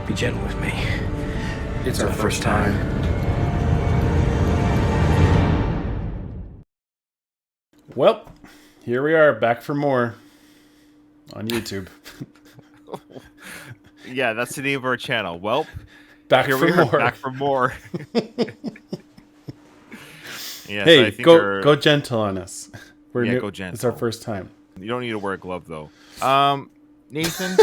Be gentle with me. It's our first time. Well, here we are, back for more on YouTube. Yeah, that's the name of our channel. Welp, Back here for we are, more. back for more. Yes, Hey, I think go gentle on us. We're Yeah, new. go gentle. It's our first time. You don't need to wear a glove though. Nathan,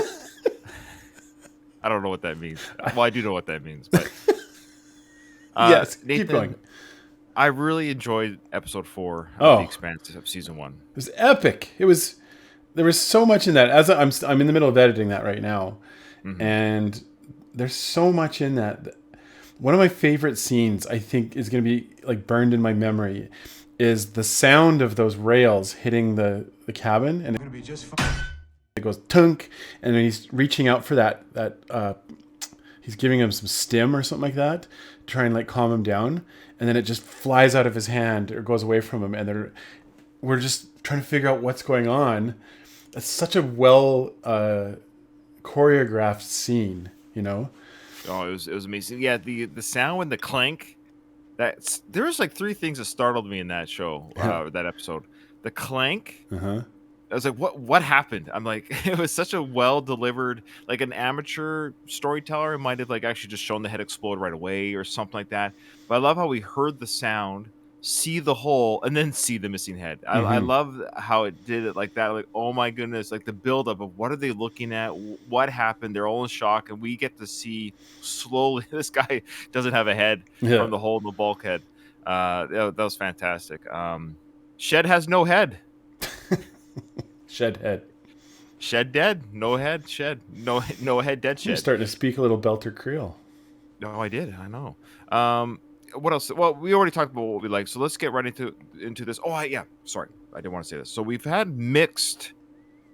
I don't know what that means. Well, I do know what that means, but Yes, Nathan, keep going. I really enjoyed episode 4 of Oh. the Expanse of season 1. It was epic. There was so much in that. As I'm in the middle of editing that right now, and there's so much in that. One of my favorite scenes, I think, is going to be like burned in my memory, is the sound of those rails hitting the cabin, and Gonna be just fine. it goes tunk, and then he's reaching out for that he's giving him some stim or something like that to try and like calm him down, and then it just flies out of his hand or goes away from him, and we're just trying to figure out what's going on. It's such a well choreographed scene, you know. Oh, it was amazing. Yeah, the sound and the clank. There was like 3 things that startled me in that show, that episode. The clank. I was like, what happened? I'm like, it was such a well delivered, like an amateur storyteller might have like actually just shown the head explode right away or something like that. But I love how we heard the sound, see the hole, and then see the missing head. I love how it did it like that. Like, oh my goodness, like the buildup of what are they looking at? What happened? They're all in shock, and we get to see slowly this guy doesn't have a head from the hole in the bulkhead. That was fantastic. Shed has no head. Shed head. Shed dead. No head. Shed. No head. Dead. Shed. You're starting to speak a little Belter Creole. No, I did. I know. What else? Well, we already talked about what we like, so let's get right into this. Oh, yeah. Sorry, I didn't want to say this. So we've had mixed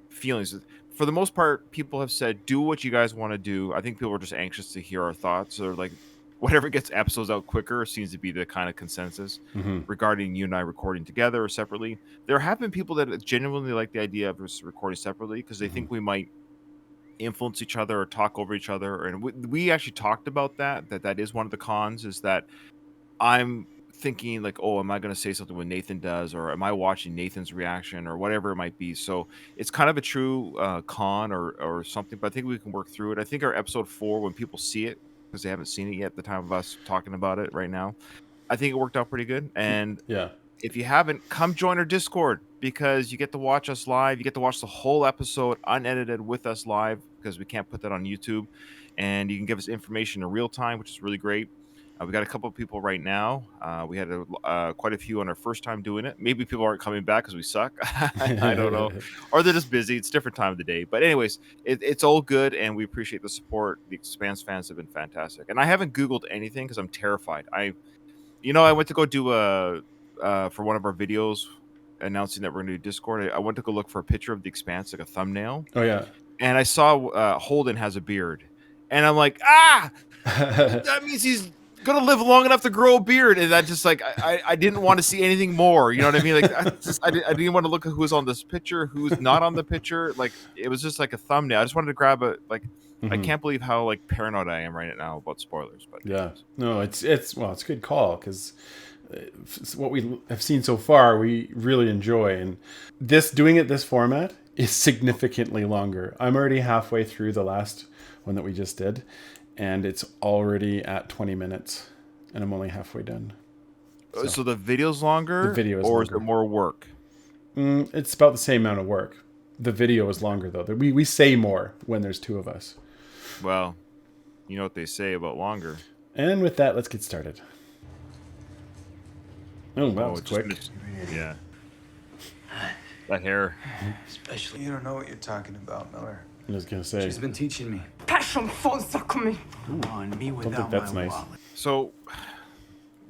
feelings. For the most part, people have said, "Do what you guys want to do." I think people are just anxious to hear our thoughts, or like whatever gets episodes out quicker seems to be the kind of consensus regarding you and I recording together or separately. There have been people that genuinely like the idea of us recording separately because they think we might influence each other or talk over each other. And we actually talked about that is one of the cons, is that I'm thinking like, oh, am I going to say something when Nathan does, or am I watching Nathan's reaction or whatever it might be? So it's kind of a true con or something, but I think we can work through it. I think our episode 4, when people see it, because they haven't seen it yet at the time of us talking about it right now, I think it worked out pretty good. And yeah, if you haven't, come join our Discord, because you get to watch us live. You get to watch the whole episode unedited with us live, because we can't put that on YouTube. And you can give us information in real time, which is really great. We got a couple of people right now. We had quite a few on our first time doing it. Maybe people aren't coming back because we suck. I don't know. Or they're just busy. It's a different time of the day. But anyways, it's all good, and we appreciate the support. The Expanse fans have been fantastic. And I haven't Googled anything because I'm terrified. I went to go do for one of our videos announcing that we're going to do Discord. I went to go look for a picture of the Expanse, like a thumbnail. Oh, yeah. And I saw Holden has a beard. And I'm like, that means he's gonna live long enough to grow a beard. And that just like I didn't want to see anything more, you know what I mean? Like I didn't want to look at who's on this picture, who's not on the picture. Like it was just like a thumbnail. I just wanted to grab a I can't believe how like paranoid I am right now about spoilers. But yeah, no, it's a good call, because what we have seen so far we really enjoy, and doing it this format is significantly longer. I'm already halfway through the last one that we just did, and it's already at 20 minutes, and I'm only halfway done. So the video's longer? The video is or longer. Is it more work? It's about the same amount of work. The video is longer, though. We say more when there's 2 of us. Well, you know what they say about longer. And with that, let's get started. Oh, that was quick. Yeah. That hair. Especially, you don't know what you're talking about, Miller. I was going to say. She's been teaching me. Passion phones are coming. On me I don't without think that's my nice. wallet. So,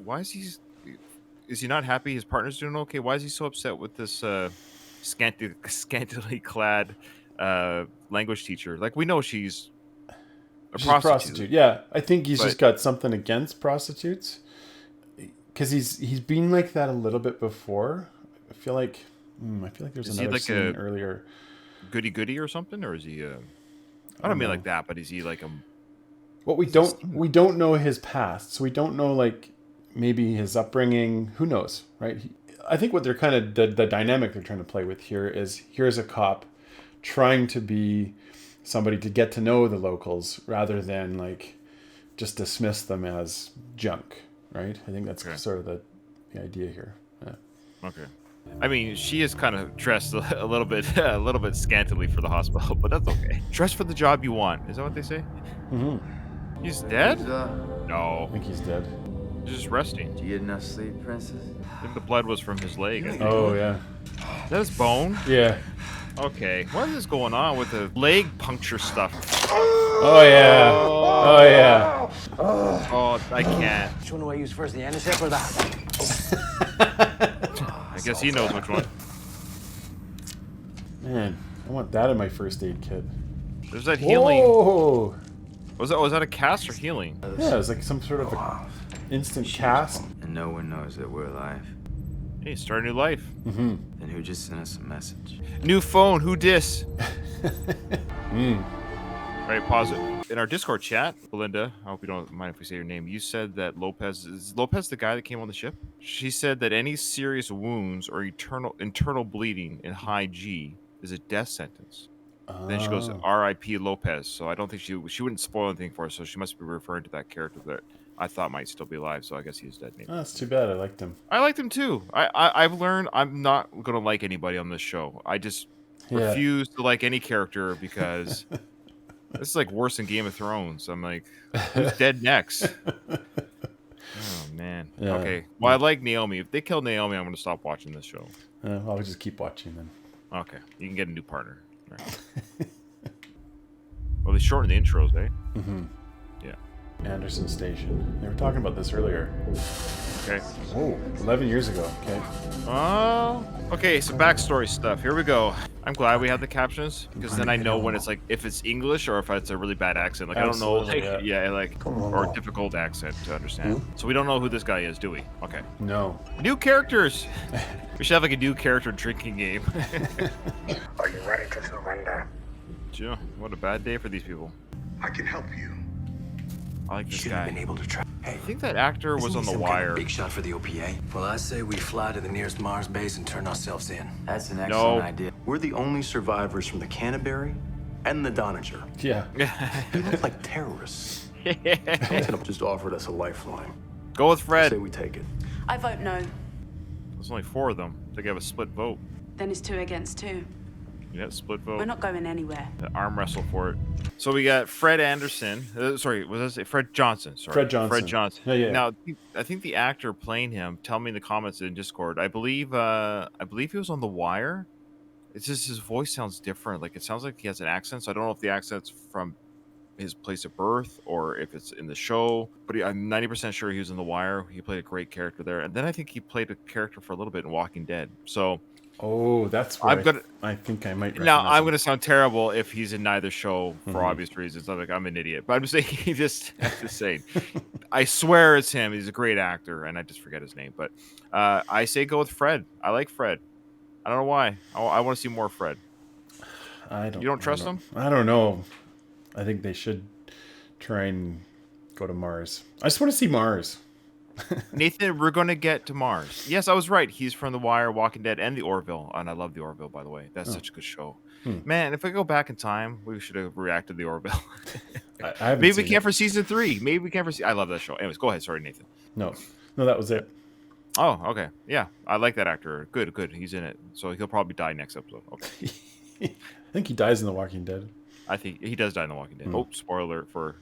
why is he not happy his partner's doing okay? Why is he so upset with this scantily clad language teacher? Like, we know she's a prostitute. Yeah, I think he's just got something against prostitutes, because he's been like that a little bit before. I feel like there's Is another he like scene earlier. Goody or something, or is he? I don't mean like that, but is he like a What we don't know his past, so we don't know like maybe his upbringing. Who knows, right? I think what they're kind of the dynamic they're trying to play with here is here's a cop trying to be somebody to get to know the locals rather than like just dismiss them as junk, right? I think that's sort of the idea here. Yeah. Okay. I mean, she is kind of dressed a little bit scantily for the hospital, but that's okay. Dress for the job you want. Is that what they say? Mm-hmm. He's dead? He's, No. I think he's dead. He's just resting. Did you get enough sleep, princess? I think the blood was from his leg. I think. Oh yeah. Is that his bone? Yeah. Okay. What is going on with the leg puncture stuff? Oh yeah. Oh yeah. Oh, I can't. Which one do I use first, the antisep or that? I guess he knows which one. Man, I want that in my first aid kit. There's that healing. Whoa. Was that a cast or healing? Yeah, it's like some sort of instant cast. And no one knows that we're alive. Hey, start a new life. Mm-hmm. Then who just sent us a message? New phone. Who dis? Mm. All right, pause it. In our Discord chat, Belinda, I hope you don't mind if we say your name. You said that Lopez is the guy that came on the ship. She said that any serious wounds or internal bleeding in high G is a death sentence. Then she goes, R.I.P. Lopez. So I don't think she wouldn't spoil anything for us. So she must be referring to that character that I thought might still be alive. So I guess he's dead. Maybe. Oh, that's too bad. I liked him. I liked him too. I've learned I'm not gonna like anybody on this show. I just refuse to like any character because this is like worse than Game of Thrones. I'm like, who's dead next? Oh man. Yeah. Okay. Well, I like Naomi. If they kill Naomi, I'm gonna stop watching this show. I'll just keep watching then. Okay. You can get a new partner. All right. Well, they shortened the intros, eh? Mm-hmm. Yeah. Anderson Station. They were talking about this earlier. Okay. Oh, 11 years ago. Okay. Oh. Okay, some backstory stuff. Here we go. I'm glad we have the captions because then I know when it's like if it's English or if it's a really bad accent. Like Absolutely, I don't know, like or a difficult accent to understand. So we don't know who this guy is, do we? Okay. No. New characters. We should have like a new character drinking game. Are you ready to surrender? Gee, what a bad day for these people. I can help you. I like this Should have guy. been able to track. I think that actor was Isn't on he the some kind of wire. big shot for the OPA. Well, I say we fly to the nearest Mars base and turn ourselves in. That's an No. excellent idea. We're the only survivors from the Canterbury and the Donager. Yeah. We look like terrorists. Someone just offered us a lifeline. Go with I Fred. say we take it. I vote no. There's only 4 of them. They have a split vote. Then it's 2 against 2. Yeah, split vote. We're not going anywhere. Arm wrestle for it. So we got Fred Anderson. Sorry, was that Fred Johnson? Sorry, Fred Johnson. Fred Johnson. Yeah. Now, I think the actor playing him. Tell me in the comments in Discord. I believe he was on The Wire. It's just his voice sounds different. Like it sounds like he has an accent. So I don't know if the accent's from his place of birth or if it's in the show. But I'm 90% sure he was in The Wire. He played a great character there. And then I think he played a character for a little bit in Walking Dead. So. Oh, that's where I think I might Now, recognize I'm him. going to sound terrible if he's in neither show for obvious reasons. I'm like, I'm an idiot. But I'm just saying, I'm just saying. I swear it's him. He's a great actor, and I just forget his name. But I say go with Fred. I like Fred. I don't know why. I want to see more Fred. You don't trust him? I don't know. I think they should try and go to Mars. I just want to see Mars. Nathan, we're going to get to Mars. Yes, I was right. He's from The Wire, Walking Dead, and The Orville. And I love The Orville, by the way. That's such a good show. Man, if I go back in time, we should have reacted to The Orville. I haven't Maybe we seen can it. for season 3. Maybe we can for I love that show. Anyways, go ahead. Sorry, Nathan. No, that was it. Oh, okay. Yeah, I like that actor. Good. He's in it. So he'll probably die next episode. Okay. I think he dies in The Walking Dead. I think he does die in The Walking Dead. Oh, spoiler alert for...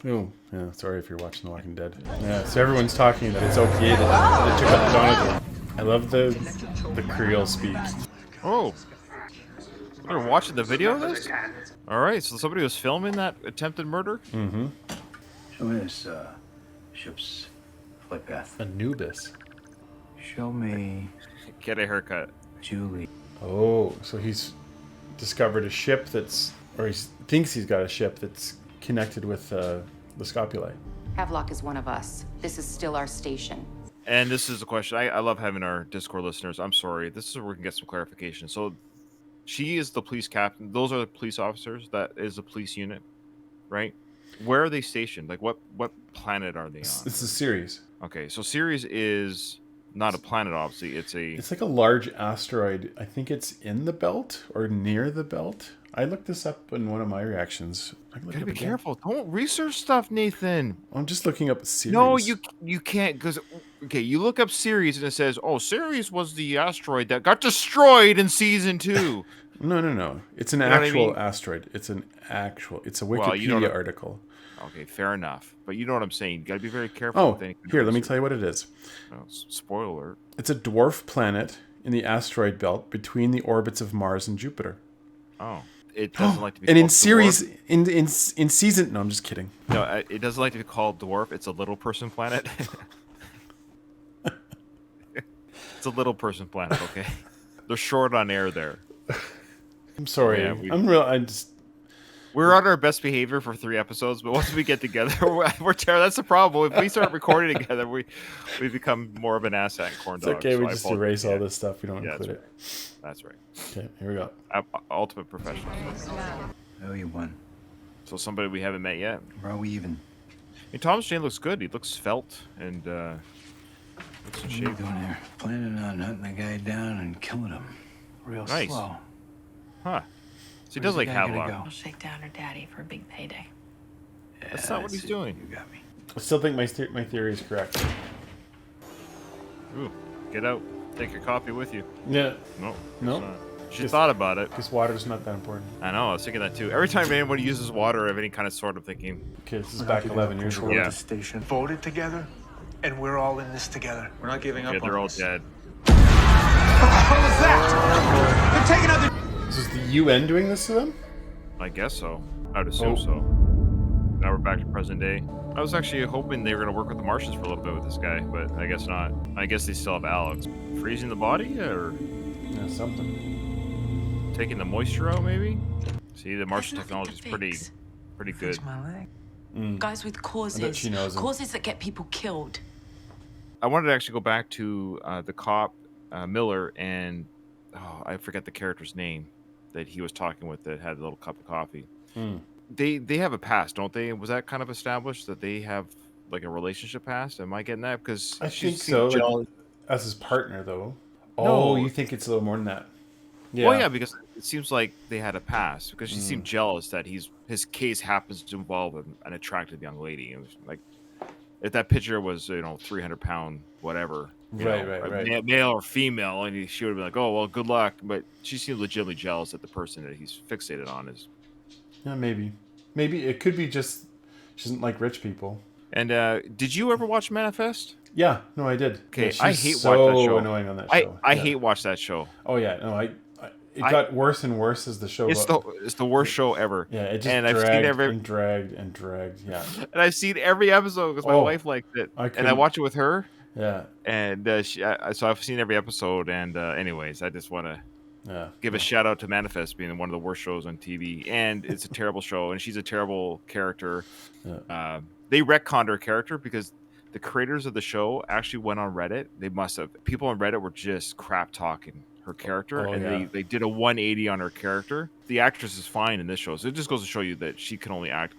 Oh, yeah. Sorry if you're watching The Walking Dead. Yeah. So everyone's talking that it's OPA that took up Donovan. I love the Creole speak. Oh. They're watching the video of this? All right. So somebody was filming that attempted murder? Mm-hmm. Show me this ship's flight path. Anubis. Show me Get a haircut. Julie. Oh, so he's discovered a ship or he thinks he's got a ship that's connected with the Scopuli. Havelock is one of us. This is still our station. And this is a question. I love having our Discord listeners. I'm sorry. This is where we can get some clarification. So she is the police captain. Those are the police officers. That is the police unit, right? Where are they stationed? Like what planet are they It's on? a Ceres. Okay, so Ceres is not a planet, obviously. It's like a large asteroid. I think it's in the belt or near the belt. I looked this up in one of my reactions. I can look it Gotta up be again. careful. Don't research stuff, Nathan. I'm just looking up Ceres. No, you can't, because okay, you look up Ceres and it says, "Oh, Ceres was the asteroid that got destroyed in season 2." No. It's an You know what I actual mean? asteroid. It's a Well, you don't Wikipedia have- article. Okay, fair enough. But you know what I'm saying. You gotta be very careful Oh, with any kind of here, let me research. tell you what it is. Oh, spoiler alert. It's a dwarf planet in the asteroid belt between the orbits of Mars and Jupiter. Oh, it doesn't like to be. And in called series, dwarf. in season, no, I'm just kidding. No, it doesn't like to be called dwarf. It's a little person planet. It's a little person planet. Okay, they're short on air there. I'm sorry. Yeah, We're on our best behavior for 3 episodes, but once we get together, we're terrible. That's the problem. If we start recording together, we become more of an asshat and corn It's dog. okay. So We I just apologize. erase all Yeah, this stuff. We don't Yeah, include it. That's right. Okay, here we go. Ultimate professional. Oh, you won. So somebody we haven't met yet. Or are we even? Hey, Thomas Jane looks good. He looks svelte and looks in What are you shape. doing here? Planning on hunting the guy down and killing him. Real Nice. slow. Huh. So he Where's does like the guy gonna Havelock. go? I'll shake down her daddy for a big payday. That's not what he's it. doing. You got me. I still think my theory is correct. Ooh, get out. Take your coffee with you. Yeah, No. No? it's not. She Just- thought about it. because water's not that important. I know. I was thinking that too. Every time anyone uses water of any kind of sort, I'm thinking, Okay, this is back 11 years ago. Yeah. The station voted together, and we're all in this together. We're not giving up yeah, they're on all this. dead. This is the UN doing this to them? I guess so. I'd assume Oh. so. Now we're back to present day. I was actually hoping they were going to work with the Martians for a little bit with this guy, but I guess not. I guess they still have Alex. Freezing the body or Yeah, something. taking the moisture out, maybe? See, the Martian There's nothing technology is to pretty fix. good. my leg. Guys with causes. she knows him. Causes that get people killed. I wanted to actually go back to the cop, Miller, and I forget the character's name that he was talking with that had a little cup of coffee. They have a past, don't they? Was that kind of established that they have like a relationship past? Am I getting that? Because I she think seemed so. jealous. As his partner, though. No. Oh, you think it's a little more than that? Yeah. Well, yeah, because it seems like they had a past. Because she seemed jealous that his case happens to involve an attractive young lady. And like, if that picture was 300-pound whatever, Right. male or female, and she would have been like, oh well, good luck. But she seemed legitimately jealous that the person that he's fixated on is. Yeah, maybe. Maybe it could be just she doesn't like rich people. And did you ever watch Manifest? Yeah, no, I did. Okay, Yeah, I she's hate so watching that show. annoying on that I show. Yeah. hate watch that show. Oh yeah, no, it got worse and worse as the show. It's the worst show ever. Yeah, it just and I've dragged seen every and dragged. Yeah, and I've seen every episode because my Oh, wife liked it, I and I couldn't- watch it with her. yeah, And so I've seen every episode. And anyways, I just want to yeah. give a shout out to Manifest being one of the worst shows on TV, and it's a terrible show, and she's a terrible character. Yeah. They retconned her character because the creators of the show actually went on Reddit. They must have. People on Reddit were just crap talking her character, Oh, and yeah. they did a 180 on her character. The actress is fine in this show, so it just goes to show you that she can only act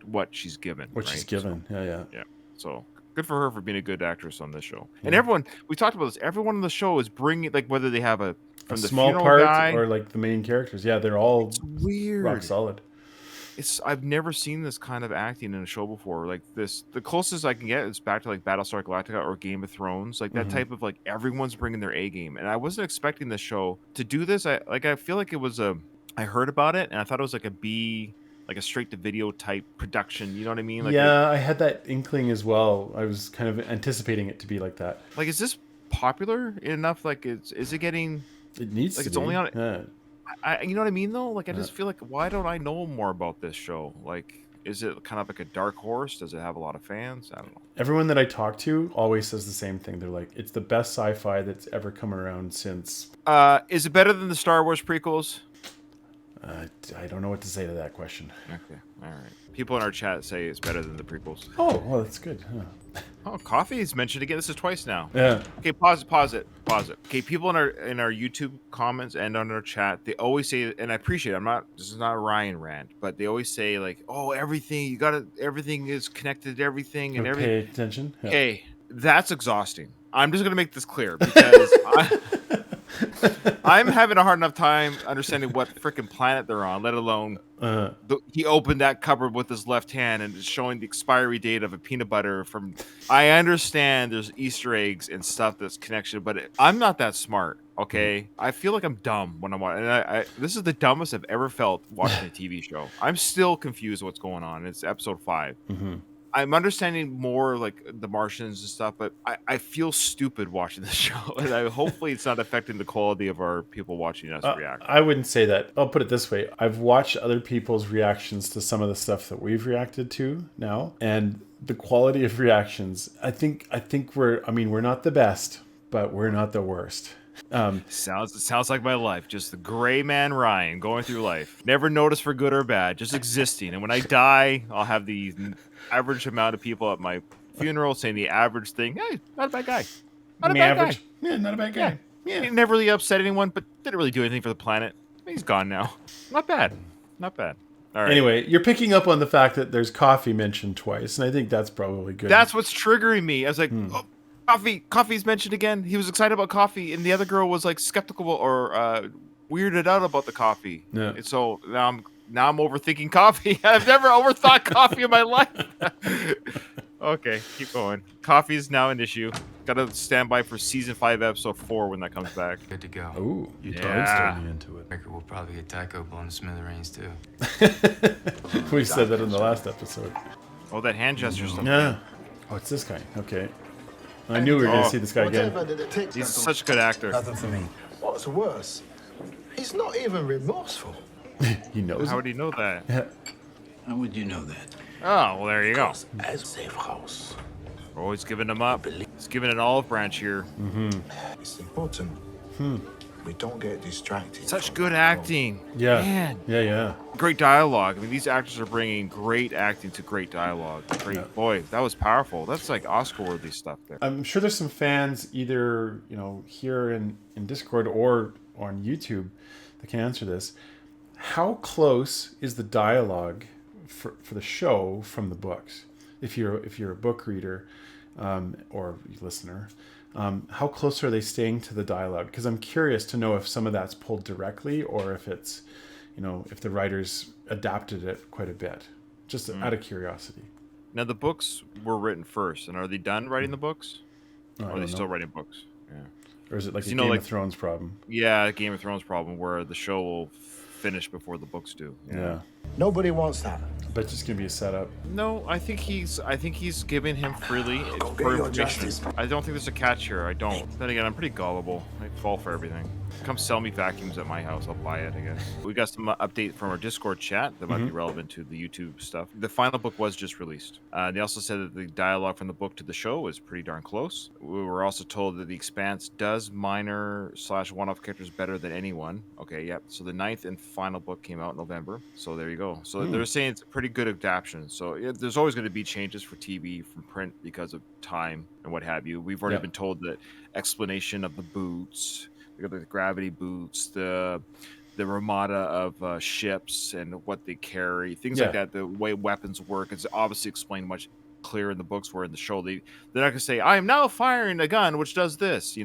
what she's given. What right? she's given. Yeah. So good for her for being a good actress on this show. And everyone, we talked about this. Everyone on the show is bringing, like, whether they have A from the small funeral part guy, or like the main characters. Yeah, they're all it's weird. rock solid. I've never seen this kind of acting in a show before. Like this, the closest I can get is back to like Battlestar Galactica or Game of Thrones, like that type of like everyone's bringing their A game. And I wasn't expecting this show to do this. I feel like it was I heard about it and I thought it was like a straight to video type production. You know what I mean? Like Yeah, I had that inkling as well. I was kind of anticipating it to be like that. like is this popular enough? Like is it getting? It needs Like, to it's be. only on- Yeah. You know what I mean though? Like I just feel like why don't I know more about this show? Like is it kind of like a dark horse? Does it have a lot of fans? I don't know. Everyone that I talk to always says the same thing. They're like, it's the best sci-fi that's ever come around since. Is it better than the Star Wars prequels? I don't know what to say to that question. Okay, all right. People in our chat say it's better than the prequels. Oh, well, that's good. Huh. Oh, coffee is mentioned again. This is twice now. Yeah. Okay, pause it. Okay, people in our YouTube comments and on our chat, they always say, and I appreciate it, this is not a Ryan rant, but they always say like, oh, everything is connected to everything and everything. Pay attention. Yeah. Okay, that's exhausting. I'm just gonna make this clear because I'm having a hard enough time understanding what freaking planet they're on, let alone he opened that cupboard with his left hand and is showing the expiry date of a peanut butter from. I understand there's Easter eggs and stuff that's connection, but I'm not that smart. Okay, I feel like I'm dumb when I'm watching. And this is the dumbest I've ever felt watching a TV show. I'm still confused what's going on. It's episode 5. Mm-hmm. I'm understanding more like the Martians and stuff, but I feel stupid watching this show, and hopefully it's not affecting the quality of our people watching us react. I wouldn't say that. I'll put it this way: I've watched other people's reactions to some of the stuff that we've reacted to now, and the quality of reactions. I think we're not the best, but we're not the worst. Sounds like my life. Just the gray man Ryan going through life, never noticed for good or bad, just existing. And when I die, I'll have the average amount of people at my funeral saying the average thing. Hey, not a bad guy. Not a bad guy. Yeah, not a bad guy. Yeah. He never really upset anyone, but didn't really do anything for the planet. He's gone now. Not bad. All right. Anyway, you're picking up on the fact that there's coffee mentioned twice, and I think that's probably good. That's what's triggering me. I was like, oh, coffee's mentioned again. He was excited about coffee, and the other girl was like skeptical or weirded out about the coffee. Yeah. And so now I'm overthinking coffee. I've never overthought coffee in my life. Okay, keep going. Coffee is now an issue. Got to stand by for season 5, episode 4 when that comes back. Good to go. Ooh. You Yeah. started me into it. Record will probably get Tycho blown to smithereens too. We said that in the last episode. Oh, that hand gesture stuff. Yeah. Oh, it's this guy. Okay. I knew we were going to see this guy again. He's such a good actor. Nothing for me. What's worse, he's not even remorseful. He knows. How would he know that? Yeah. How would you know that? Oh, well, there you go. As safe house. Oh, he's giving him up. He's giving an olive branch here. It's important. We don't get distracted. Such good acting. Yeah. Man. Yeah. Great dialogue. I mean, these actors are bringing great acting to great dialogue. Great. Boy, that was powerful. That's like Oscar-worthy stuff there. I'm sure there's some fans either, here in Discord or on YouTube that can answer this. How close is the dialogue for the show from the books? If you're a book reader or listener, how close are they staying to the dialogue? Because I'm curious to know if some of that's pulled directly or if it's, if the writers adapted it quite a bit. Just out of curiosity. Now, the books were written first, and are they done writing the books? I Or are don't they know. still writing books? Yeah. Or is it like a You Game know, of Thrones problem? Yeah, Game of Thrones problem where the show will finish before the books do. Yeah. Nobody wants that. But just gonna be a setup. No, I think he's giving him freely Go get for your information. justice. I don't think there's a catch here. I don't. Then again, I'm pretty gullible. I fall for everything. Come sell me vacuums at my house. I'll buy it, I guess. We got some update from our Discord chat that might be relevant to the YouTube stuff. The final book was just released. They also said that the dialogue from the book to the show is pretty darn close. We were also told that the Expanse does minor/one-off characters better than anyone. Okay, yep. So the 9th and final book came out in November. So there you go. So they're saying it's a pretty good adaptation. So yeah, there's always going to be changes for TV from print because of time and what have you. We've already been told that explanation of the boots, the gravity boots, the ramada of ships and what they carry, things like that. The way weapons work is obviously explained much clearer in the books. Where in the show they're not going to say, "I am now firing a gun which does this."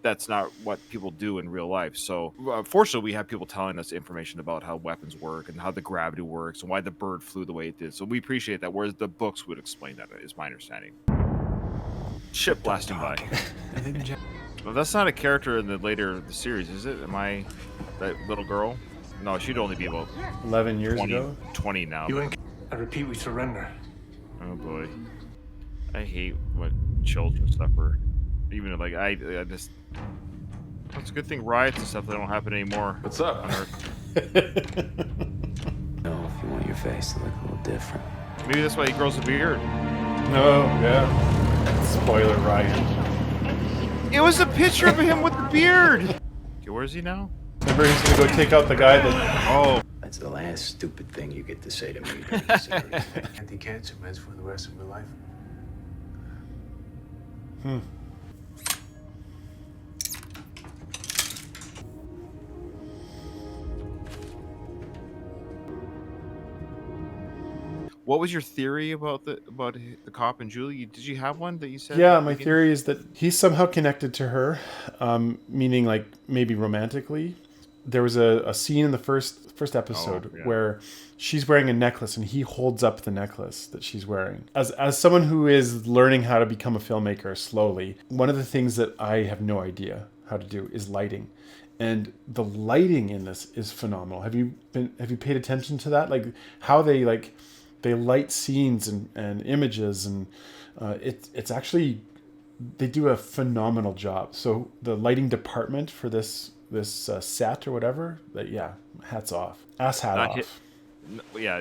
That's not what people do in real life. So fortunately, we have people telling us information about how weapons work and how the gravity works and why the bird flew the way it did. So we appreciate that. Whereas the books would explain that, is my understanding. Ship blasting by. Well, that's not a character in the series, is it? Am I that little girl? No, she'd only be about 11 years ago. 20 now. I repeat, we surrender. Oh boy, I hate what children suffer. Even like I just. It's a good thing riots and stuff that don't happen anymore. What's up? On Earth. No, if you want your face to look a little different. Maybe that's why he grows a beard. No, yeah. Spoiler, Ryan. It was a picture of him with the beard. Okay, where is he now? Remember, he's gonna go take out the guy that. Oh, That's the last stupid thing you get to say to me during the series. Anti-cancer meds for the rest of your life. what was your theory about the cop and Julie? Did you have one that you said? Yeah, at the my beginning? theory is that he's somehow connected to her, meaning like maybe romantically. There was a scene in the first episode yeah. where she's wearing a necklace and he holds up the necklace that she's wearing. As someone who is learning how to become a filmmaker slowly, one of the things that I have no idea how to do is lighting. And the lighting in this is phenomenal. Have you paid attention to that? Like how they light scenes and images, and it's actually, they do a phenomenal job. So the lighting department for this set or whatever, hats off. Ass hat Not off.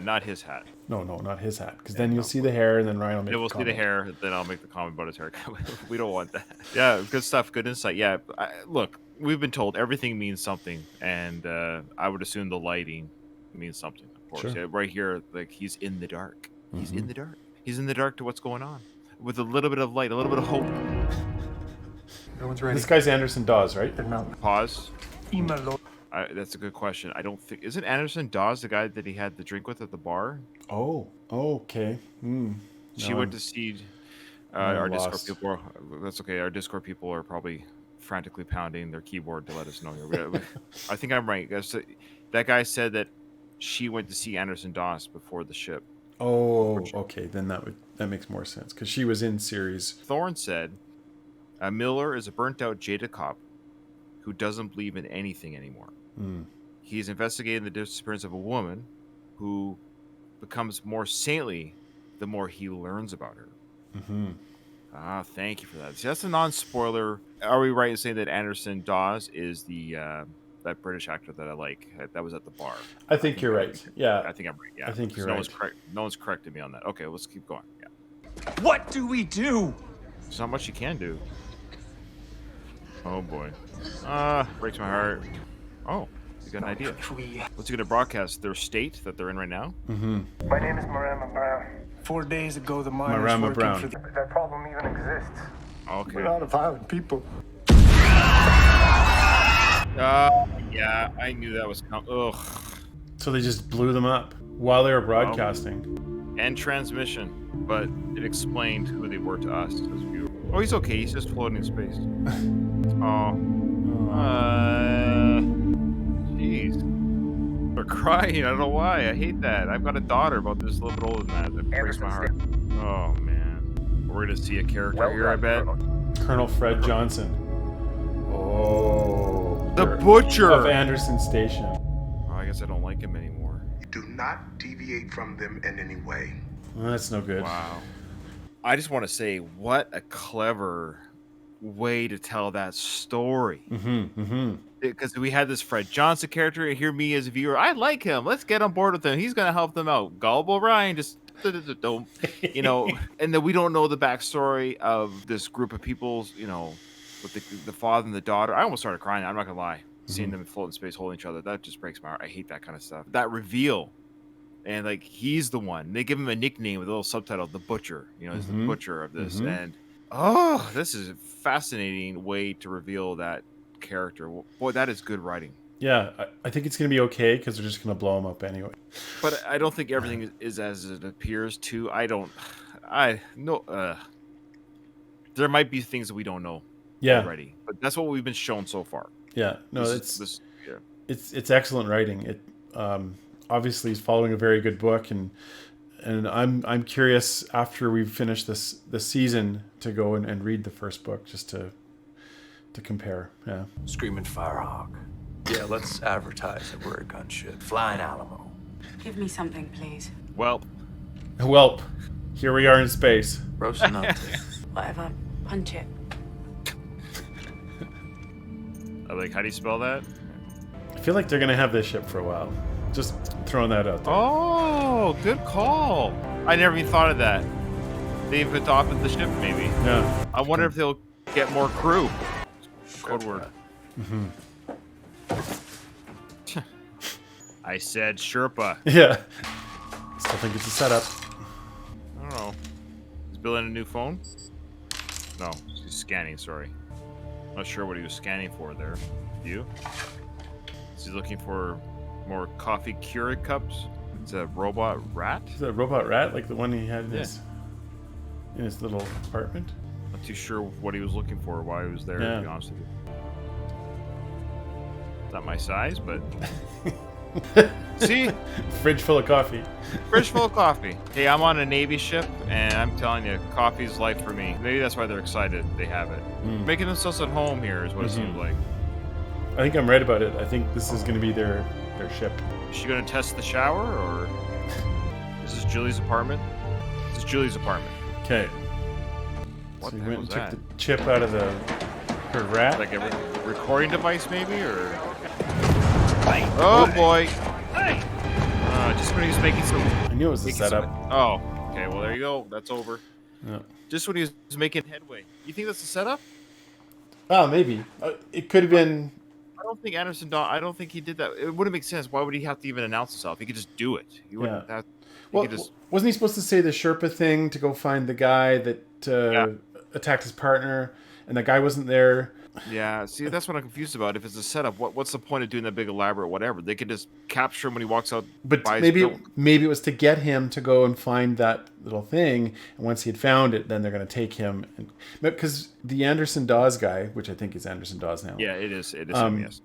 Not his hat. No, not his hat. Because then you'll see the hair, and then Ryan will make Yeah, we'll a see the comment. hair, then I'll make the comment about his haircut. We don't want that. Yeah, good stuff, good insight. Yeah, look, we've been told everything means something, and I would assume the lighting means something, of course. Sure. Yeah, right here, like he's in the dark. He's in the dark. He's in the dark to what's going on, with a little bit of light, a little bit of hope. No one's ready. This guy's Anderson Dawes, right? Pause. Email. That's a good question. I don't think isn't Anderson Dawes the guy that he had the drink with at the bar? Oh, okay. She No, went to see I'm our Discord lost. people. That's okay. Our Discord people are probably frantically pounding their keyboard to let us know. I think I'm right. That guy said that she went to see Anderson Dawes before the ship. Oh, okay. Then that makes more sense because she was in Ceres. Thorne said, Miller is a burnt-out, jaded cop who doesn't believe in anything anymore. He's investigating the disappearance of a woman who becomes more saintly the more he learns about her. Thank you for that. See, that's a non-spoiler. Are we right in saying that Anderson Dawes is the that British actor that I like that was at the bar? I think you're right. Yeah. I think I'm right. Yeah, I think you're no right. No one's corrected me on that. Okay, let's keep going. Yeah, What do we do? there's not much you can do. Oh boy, breaks my heart. Oh, you got an idea. What's he gonna broadcast? Their state that they're in right now? My name is Marama Brown. 4 days ago, the miners Marama working Brown. for that problem even exists. Okay. We're not a violent people. Yeah, I knew that was coming. Ugh. So they just blew them up while they were broadcasting. And transmission, but it explained who they were to us as viewers. Oh, he's okay. He's just floating in space. Jeez. They're crying. I don't know why. I hate that. I've got a daughter about this a little bit older than that. That breaks my heart. Oh, man. We're going to see a character here, I bet. Colonel Fred Johnson. Oh. The Butcher! Of Anderson Station. Oh, I guess I don't like him anymore. Do not deviate from them in any way. Well, that's no good. Wow. I just want to say, what a clever way to tell that story. Because we had this Fred Johnson character, and here me as a viewer, I like him. Let's get on board with him. He's going to help them out. Gullible Ryan just, you know, and then we don't know the backstory of this group of people, you know, with the father and the daughter. I almost started crying. I'm not going to lie. Seeing them float in space holding each other, that just breaks my heart. I hate that kind of stuff. That reveal. And like he's the one. They give him a nickname with a little subtitle, the Butcher. You know, he's the butcher of this. And this is a fascinating way to reveal that character. Boy, that is good writing. Yeah, I think it's going to be okay because they're just going to blow him up anyway. But I don't think everything is as it appears to. There might be things that we don't know already. But that's what we've been shown so far. Yeah, no, It's excellent writing. It obviously is following a very good book, and I'm curious after we've finished this season to go and read the first book just to compare. Yeah, Screaming Firehawk. Yeah, let's advertise that we're a gunship. Flying Alamo. Give me something, please. Welp. Welp. Here we are in space. Rocinante. Whatever. Punch it. Like, how do you spell that? I feel like they're gonna have this ship for a while. Just throwing that out there. Oh, good call. I never even thought of that. They've adopted the ship, maybe. Yeah. I wonder if they'll get more crew. Code word. I said Sherpa. Yeah. Still think it's a setup. I don't know. Is Bill in a new phone? No, he's scanning, sorry. Not sure what he was scanning for there. You? Is he looking for more coffee Keurig cups? It's a robot rat? Is that a robot rat like the one he had in his little apartment? Not too sure what he was looking for, why he was there, to be honest with you. Not my size, but... See? Fridge full of coffee. Fridge full of coffee. Hey, I'm on a Navy ship, and I'm telling you, coffee's life for me. Maybe that's why they're excited they have it. Making themselves at home here is what it seems like. I think I'm right about it. I think this is going to be their ship. Is she going to test the shower, or... Is this Julie's apartment? This is Julie's apartment. Okay. What So the he hell went was and took that? the chip out of her rat. Like a recording device, maybe, or... Oh, boy! Just when he was making some... I knew it was a setup. Oh, okay, well, there you go. That's over. Yeah. Just when he was making headway. You think that's a setup? Oh, maybe. It could have been... I don't think Anderson Dawn... I don't think he did that. It wouldn't make sense. Why would he have to even announce himself? He could just do it. He wouldn't have... Well, wasn't he supposed to say the Sherpa thing to go find the guy that attacked his partner, and the guy wasn't there? Yeah, see, that's what I'm confused about. If it's a setup, what's the point of doing that big elaborate whatever? They could just capture him when he walks out. But maybe it was to get him to go and find that little thing, and once he had found it, then they're going to take him. Because the Anderson Dawes guy, which I think is Anderson Dawes now. Yeah, it is. It is him, yes.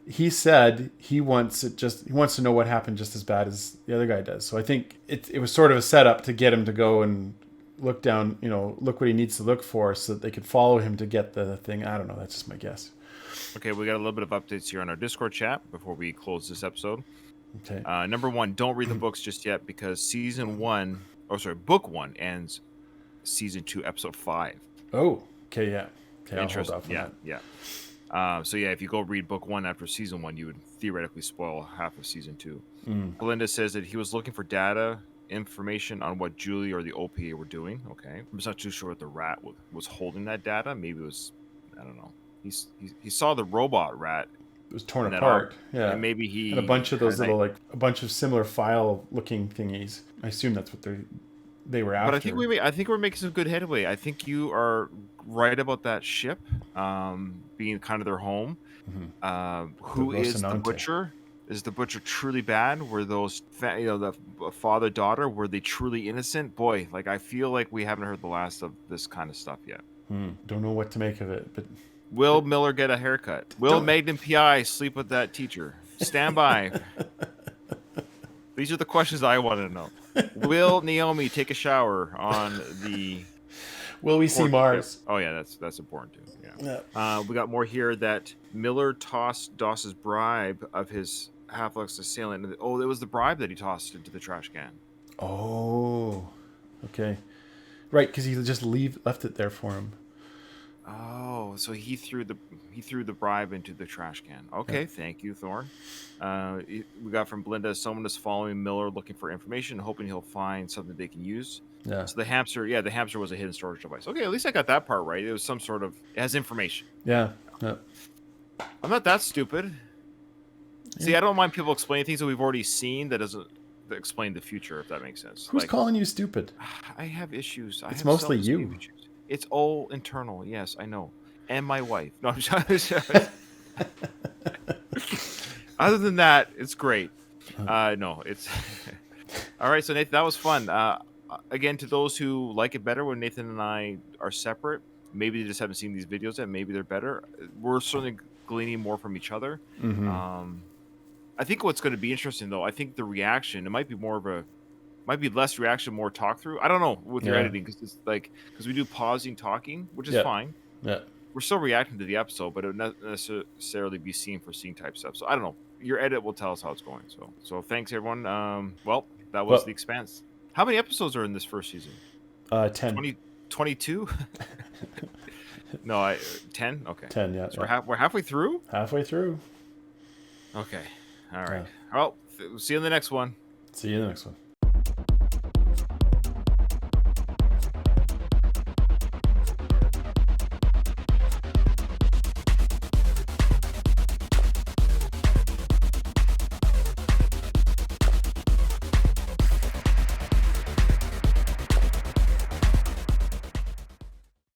He said he wants to know what happened just as bad as the other guy does. So I think it was sort of a setup to get him to go and look down, look what he needs to look for so that they could follow him to get the thing. I don't know. That's just my guess. Okay, we got a little bit of updates here on our Discord chat before we close this episode. Okay. Number one, don't read the books just yet because book one ends season 2, episode 5. Oh, okay, yeah. Okay, Interesting. I'll hold off on Yeah. So yeah, if you go read book 1 after season 1, you would theoretically spoil half of season 2. Belinda says that he was looking for data, information on what Julie or the OPA were doing. Okay, I'm just not too sure what the rat was holding that data. Maybe it was, I don't know. He saw the robot rat. It was torn apart. Yeah, and maybe he and a bunch of those little a bunch of similar file-looking thingies. I assume that's what they were after. But I think we're making some good headway. I think you are right about that ship being kind of their home. Who is the butcher? Is the butcher truly bad? Were those the father-daughter, were they truly innocent? Boy, like I feel like we haven't heard the last of this kind of stuff yet. Don't know what to make of it, but will Miller get a haircut? Will Magnum PI sleep with that teacher? Stand by. These are the questions I want to know. Will Naomi take a shower on the... Will we see Mars? Oh, yeah, that's important, too. Yeah. We got more here that Miller tossed Doss's bribe of his Half-Lux assailant. Oh, it was the bribe that he tossed into the trash can. Oh, okay. Right, because he just left it there for him. Oh, so he threw the bribe into the trash can. Okay, yeah. Thank you, Thorne. We got from Belinda, someone is following Miller looking for information, hoping he'll find something they can use. Yeah. So the hamster was a hidden storage device. Okay, at least I got that part right. It was some sort of, it has information. Yeah. I'm not that stupid. Yeah. See, I don't mind people explaining things that we've already seen that doesn't explain the future, if that makes sense. Who's calling you stupid? I have issues. It's mostly you. Issues. It's all internal. Yes, I know. And my wife. No, I'm sorry. Other than that, it's great. No, it's all right. So Nathan, that was fun. Again, to those who like it better when Nathan and I are separate, maybe they just haven't seen these videos yet. Maybe they're better. We're certainly gleaning more from each other. Mm-hmm. I think what's going to be interesting, though, I think the reaction, it might be less reaction, more talk through. I don't know with your editing because it's because we do pausing, talking, which is fine. Yeah, we're still reacting to the episode, but it would not necessarily be scene for scene type stuff. So I don't know. Your edit will tell us how it's going. So thanks everyone. Well, that was The Expanse. How many episodes are in this first season? 10. 22? No, 10. Okay, 10. Yeah. So we're halfway through. Halfway through. Okay. All right. Well, see you in the next one. See you in the next one.